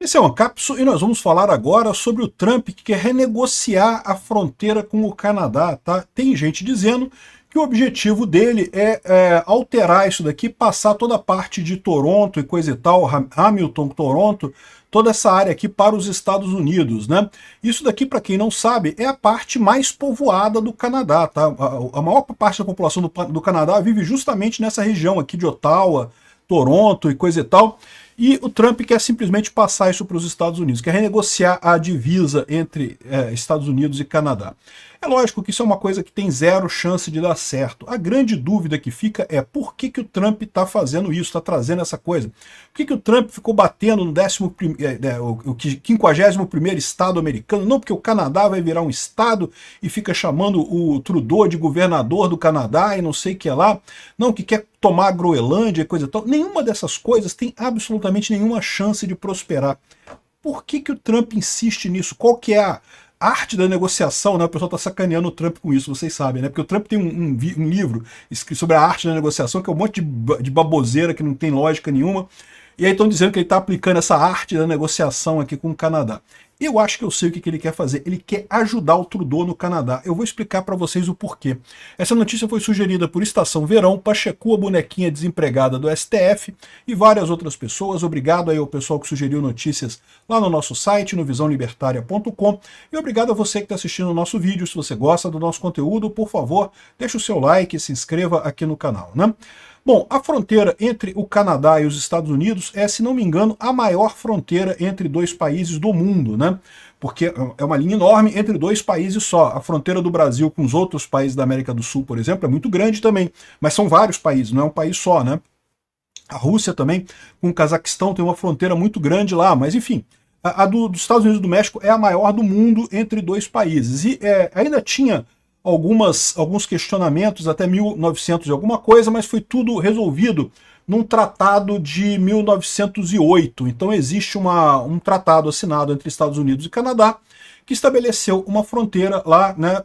Esse é o Ancapsu e nós vamos falar agora sobre o Trump que quer renegociar a fronteira com o Canadá, tá? Tem gente dizendo que o objetivo dele é alterar isso daqui, passar toda a parte de Toronto e coisa e tal, Hamilton, Toronto, toda essa área aqui para os Estados Unidos, né? Isso daqui, para quem não sabe, é a parte mais povoada do Canadá, tá? A maior parte da população do Canadá vive justamente nessa região aqui de Ottawa, Toronto e coisa e tal. E o Trump quer simplesmente passar isso para os Estados Unidos, quer renegociar a divisa entre Estados Unidos e Canadá. É lógico que isso é uma coisa que tem zero chance de dar certo. A grande dúvida que fica é por que o Trump está fazendo isso, está trazendo essa coisa. Por que o Trump ficou batendo no 51º estado americano? Não porque o Canadá vai virar um estado e fica chamando o Trudeau de governador do Canadá e não sei o que lá. Não, que quer tomar a Groenlândia e coisa e tal. Nenhuma dessas coisas tem absolutamente nenhuma chance de prosperar. Por que o Trump insiste nisso? Qual que é a arte da negociação, né? O pessoal está sacaneando o Trump com isso, vocês sabem, né? Porque o Trump tem um livro escrito sobre a arte da negociação, que é um monte de baboseira que não tem lógica nenhuma. E aí estão dizendo que ele está aplicando essa arte da negociação aqui com o Canadá. Eu acho que eu sei o que ele quer fazer. Ele quer ajudar o Trudeau no Canadá. Eu vou explicar para vocês o porquê. Essa notícia foi sugerida por Estação Verão, Pacheco, a bonequinha desempregada do STF e várias outras pessoas. Obrigado aí ao pessoal que sugeriu notícias lá no nosso site, no visãolibertaria.com. E obrigado a você que está assistindo o nosso vídeo. Se você gosta do nosso conteúdo, por favor, deixe o seu like e se inscreva aqui no canal, né? Bom, a fronteira entre o Canadá e os Estados Unidos é, se não me engano, a maior fronteira entre dois países do mundo, né? Porque é uma linha enorme entre dois países só. A fronteira do Brasil com os outros países da América do Sul, por exemplo, é muito grande também, mas são vários países, não é um país só, né? A Rússia também, com o Cazaquistão, tem uma fronteira muito grande lá, mas enfim, dos Estados Unidos e do México é a maior do mundo entre dois países. E ainda tinha alguns questionamentos até 1900 e alguma coisa, mas foi tudo resolvido num tratado de 1908. Então existe um tratado assinado entre Estados Unidos e Canadá que estabeleceu uma fronteira lá, né,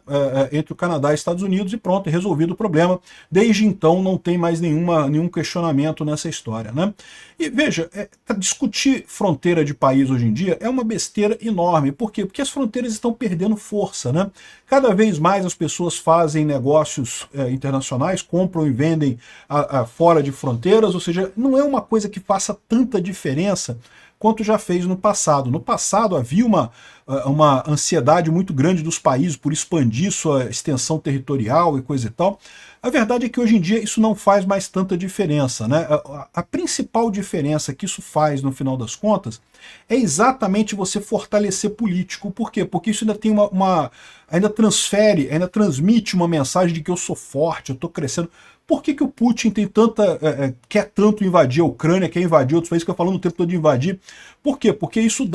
entre o Canadá e Estados Unidos e pronto, resolvido o problema. Desde então não tem mais nenhum questionamento nessa história, né? E veja, discutir fronteira de país hoje em dia é uma besteira enorme. Por quê? Porque as fronteiras estão perdendo força, né? Cada vez mais as pessoas fazem negócios internacionais, compram e vendem fora de fronteiras, ou seja, não é uma coisa que faça tanta diferença quanto já fez no passado. No passado havia uma ansiedade muito grande dos países por expandir sua extensão territorial e coisa e tal. A verdade é que hoje em dia isso não faz mais tanta diferença, né? A principal diferença que isso faz, no final das contas, é exatamente você fortalecer político. Por quê? Porque isso ainda tem ainda transmite uma mensagem de que eu sou forte, eu estou crescendo. Por que o Putin tem quer tanto invadir a Ucrânia, quer invadir outros países, que eu falando o tempo todo de invadir? Por quê? Porque isso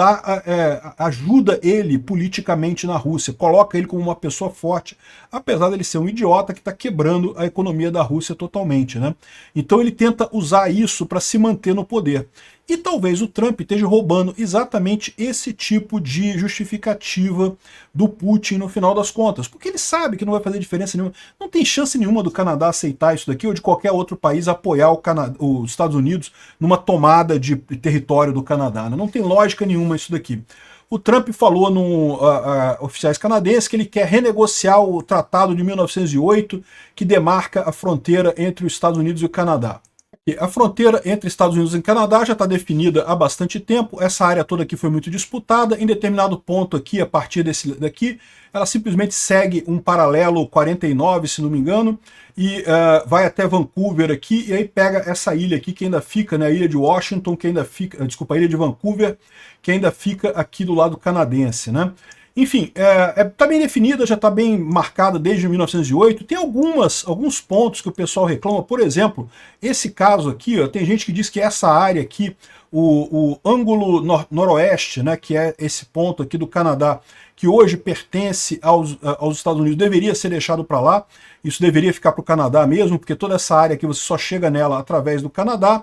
ajuda ele politicamente na Rússia, coloca ele como uma pessoa forte, apesar dele ser um idiota que está quebrando a economia da Rússia totalmente, né? Então ele tenta usar isso para se manter no poder. E talvez o Trump esteja roubando exatamente esse tipo de justificativa do Putin no final das contas, porque ele sabe que não vai fazer diferença nenhuma. Não tem chance nenhuma do Canadá aceitar isso daqui ou de qualquer outro país apoiar os Estados Unidos numa tomada de território do Canadá, né? Não tem lógica nenhuma isso daqui. O Trump falou oficiais canadenses que ele quer renegociar o Tratado de 1908 que demarca a fronteira entre os Estados Unidos e o Canadá. A fronteira entre Estados Unidos e Canadá já está definida há bastante tempo. Essa área toda aqui foi muito disputada. Em determinado ponto aqui, a partir daqui, ela simplesmente segue um paralelo 49, se não me engano, e vai até Vancouver aqui, e aí pega essa ilha aqui que ainda fica, né, a ilha de Washington, que ainda fica, desculpa, a ilha de Vancouver, que ainda fica aqui do lado canadense, né? Enfim, está bem definida, já está bem marcada desde 1908. Tem alguns pontos que o pessoal reclama. Por exemplo, esse caso aqui, ó, tem gente que diz que essa área aqui, o ângulo noroeste, né, que é esse ponto aqui do Canadá, que hoje pertence aos Estados Unidos, deveria ser deixado para lá. Isso deveria ficar para o Canadá mesmo, porque toda essa área aqui você só chega nela através do Canadá.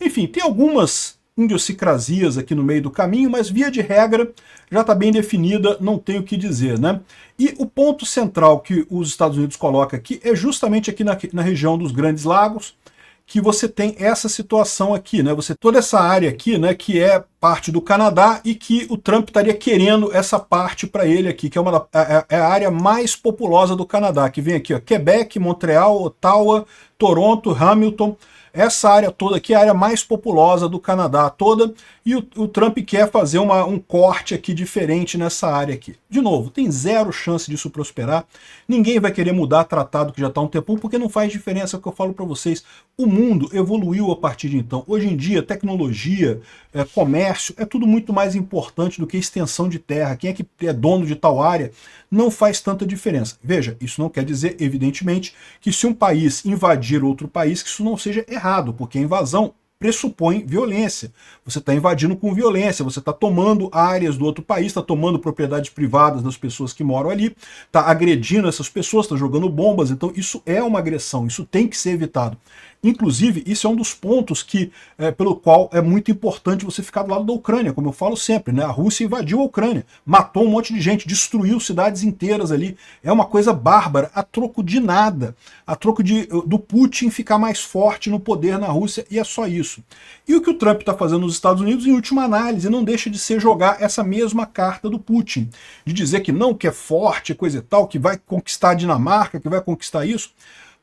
Enfim, tem algumas idiosincrasias aqui no meio do caminho, mas via de regra já está bem definida, não tem o que dizer, né? E o ponto central que os Estados Unidos coloca aqui é justamente aqui na região dos Grandes Lagos, que você tem essa situação aqui, né? Você toda essa área aqui, né, que é parte do Canadá e que o Trump estaria querendo essa parte para ele aqui, que é é a área mais populosa do Canadá, que vem aqui, ó, Quebec, Montreal, Ottawa, Toronto, Hamilton. Essa área toda aqui é a área mais populosa do Canadá toda, e o Trump quer fazer um corte aqui diferente nessa área aqui. De novo, tem zero chance disso prosperar, ninguém vai querer mudar tratado que já está há um tempão, porque não faz diferença, é o que eu falo para vocês. O mundo evoluiu a partir de então. Hoje em dia, tecnologia, comércio, é tudo muito mais importante do que extensão de terra. Quem é que é dono de tal área não faz tanta diferença. Veja, isso não quer dizer, evidentemente, que se um país invadir outro país, que isso não seja errado, porque a invasão pressupõe violência. Você está invadindo com violência, você está tomando áreas do outro país, está tomando propriedades privadas das pessoas que moram ali, está agredindo essas pessoas, está jogando bombas, então isso é uma agressão, isso tem que ser evitado. Inclusive, isso é um dos pontos pelo qual é muito importante você ficar do lado da Ucrânia, como eu falo sempre, né? A Rússia invadiu a Ucrânia, matou um monte de gente, destruiu cidades inteiras ali. É uma coisa bárbara, a troco de nada, a troco do Putin ficar mais forte no poder na Rússia, e é só isso. E o que o Trump está fazendo nos Estados Unidos, em última análise, não deixa de ser jogar essa mesma carta do Putin, de dizer que não, que é forte, coisa e tal, que vai conquistar a Dinamarca, que vai conquistar isso,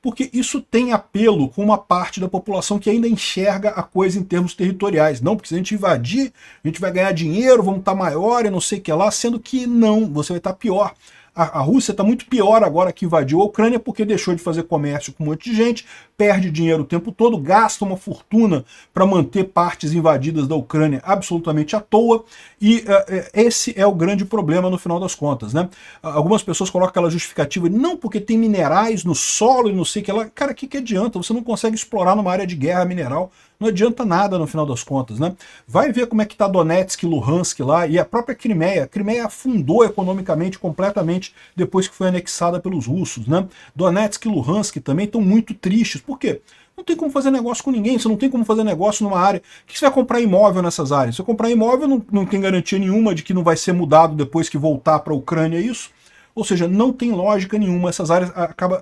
porque isso tem apelo com uma parte da população que ainda enxerga a coisa em termos territoriais. Não, porque se a gente invadir, a gente vai ganhar dinheiro, vamos estar maior e não sei o que lá, sendo que não, você vai estar pior. A Rússia está muito pior agora que invadiu a Ucrânia, porque deixou de fazer comércio com um monte de gente, perde dinheiro o tempo todo, gasta uma fortuna para manter partes invadidas da Ucrânia absolutamente à toa, e esse é o grande problema no final das contas, né? Algumas pessoas colocam aquela justificativa, não porque tem minerais no solo e não sei o que lá. Cara, o que adianta? Você não consegue explorar numa área de guerra mineral, não adianta nada no final das contas, né? Vai ver como é que está Donetsk e Luhansk lá, e a própria Crimeia. A Crimeia afundou economicamente completamente depois que foi anexada pelos russos, né? Donetsk e Luhansk também estão muito tristes. Por quê? Não tem como fazer negócio com ninguém, você não tem como fazer negócio numa área. O que você vai comprar imóvel nessas áreas? Se você comprar imóvel, não tem garantia nenhuma de que não vai ser mudado depois que voltar para a Ucrânia isso. Ou seja, não tem lógica nenhuma, essas áreas acabam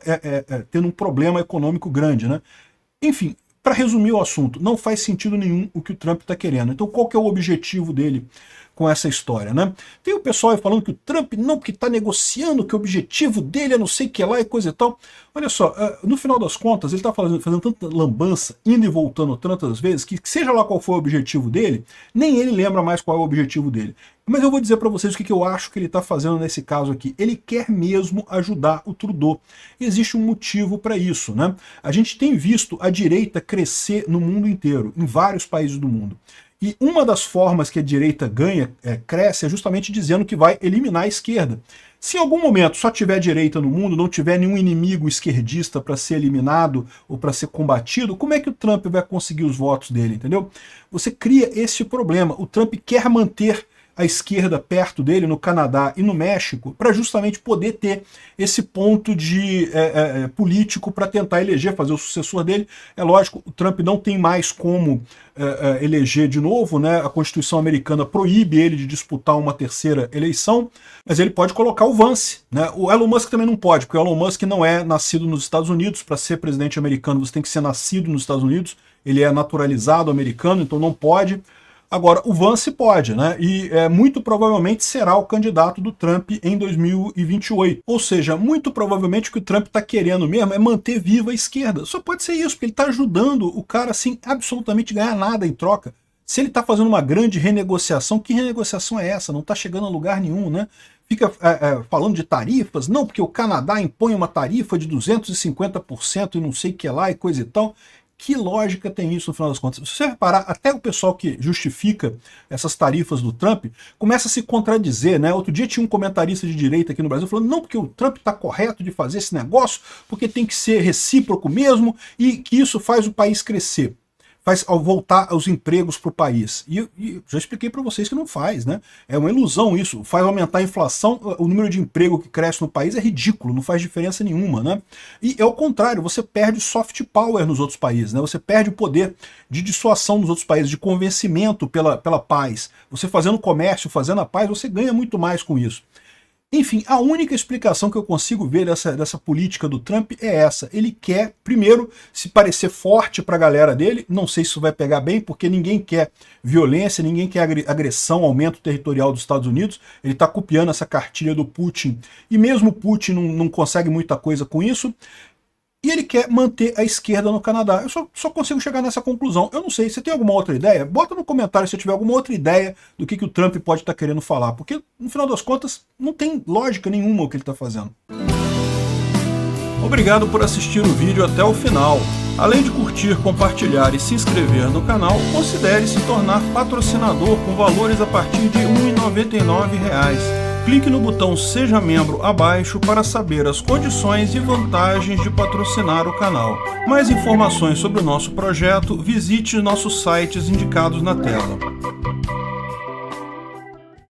tendo um problema econômico grande, né? Enfim, para resumir o assunto, não faz sentido nenhum o que o Trump está querendo. Então qual que é o objetivo dele com essa história, né? Tem o pessoal aí falando que o Trump não, porque está negociando, que o objetivo dele é não sei o que lá e coisa e tal. Olha só, no final das contas, ele está fazendo tanta lambança, indo e voltando tantas vezes, que seja lá qual for o objetivo dele, nem ele lembra mais qual é o objetivo dele. Mas eu vou dizer para vocês o que eu acho que ele está fazendo nesse caso aqui. Ele quer mesmo ajudar o Trudeau. Existe um motivo para isso, né? A gente tem visto a direita crescer no mundo inteiro, em vários países do mundo. E uma das formas que a direita cresce é justamente dizendo que vai eliminar a esquerda. Se em algum momento só tiver direita no mundo, não tiver nenhum inimigo esquerdista para ser eliminado ou para ser combatido, como é que o Trump vai conseguir os votos dele, entendeu? Você cria esse problema. O Trump quer manter a esquerda perto dele, no Canadá e no México, para justamente poder ter esse ponto de político para tentar eleger, fazer o sucessor dele. É lógico, o Trump não tem mais como eleger de novo, né? A Constituição americana proíbe ele de disputar uma terceira eleição, mas ele pode colocar o Vance, né? O Elon Musk também não pode, porque o Elon Musk não é nascido nos Estados Unidos. Para ser presidente americano você tem que ser nascido nos Estados Unidos, ele é naturalizado americano, então não pode. Agora, o Vance pode, né? E muito provavelmente será o candidato do Trump em 2028. Ou seja, muito provavelmente o que o Trump está querendo mesmo é manter viva a esquerda. Só pode ser isso, porque ele está ajudando o cara assim absolutamente ganhar nada em troca. Se ele está fazendo uma grande renegociação, que renegociação é essa? Não está chegando a lugar nenhum, né? Fica falando de tarifas, não, porque o Canadá impõe uma tarifa de 250% e não sei o que lá e coisa e tal. Que lógica tem isso no final das contas? Se você reparar, até o pessoal que justifica essas tarifas do Trump começa a se contradizer, né? Outro dia tinha um comentarista de direita aqui no Brasil falando, não, porque o Trump está correto de fazer esse negócio, porque tem que ser recíproco mesmo e que isso faz o país crescer. Faz ao voltar os empregos para o país. E já expliquei para vocês que não faz, né? É uma ilusão isso. Faz aumentar a inflação, o número de emprego que cresce no país é ridículo, não faz diferença nenhuma, né? E é o contrário, você perde soft power nos outros países, né? Você perde o poder de dissuasão nos outros países, de convencimento pela paz. Você fazendo comércio, fazendo a paz, você ganha muito mais com isso. Enfim, a única explicação que eu consigo ver dessa política do Trump é essa. Ele quer, primeiro, se parecer forte para a galera dele. Não sei se isso vai pegar bem, porque ninguém quer violência, ninguém quer agressão, aumento territorial dos Estados Unidos. Ele está copiando essa cartilha do Putin. E mesmo o Putin não consegue muita coisa com isso. E ele quer manter a esquerda no Canadá. Eu só consigo chegar nessa conclusão. Eu não sei, você tem alguma outra ideia? Bota no comentário se você tiver alguma outra ideia do que o Trump pode estar querendo falar. Porque, no final das contas, não tem lógica nenhuma o que ele está fazendo. Obrigado por assistir o vídeo até o final. Além de curtir, compartilhar e se inscrever no canal, considere se tornar patrocinador com valores a partir de R$ 1,99. Clique no botão Seja Membro abaixo para saber as condições e vantagens de patrocinar o canal. Mais informações sobre o nosso projeto, visite nossos sites indicados na tela.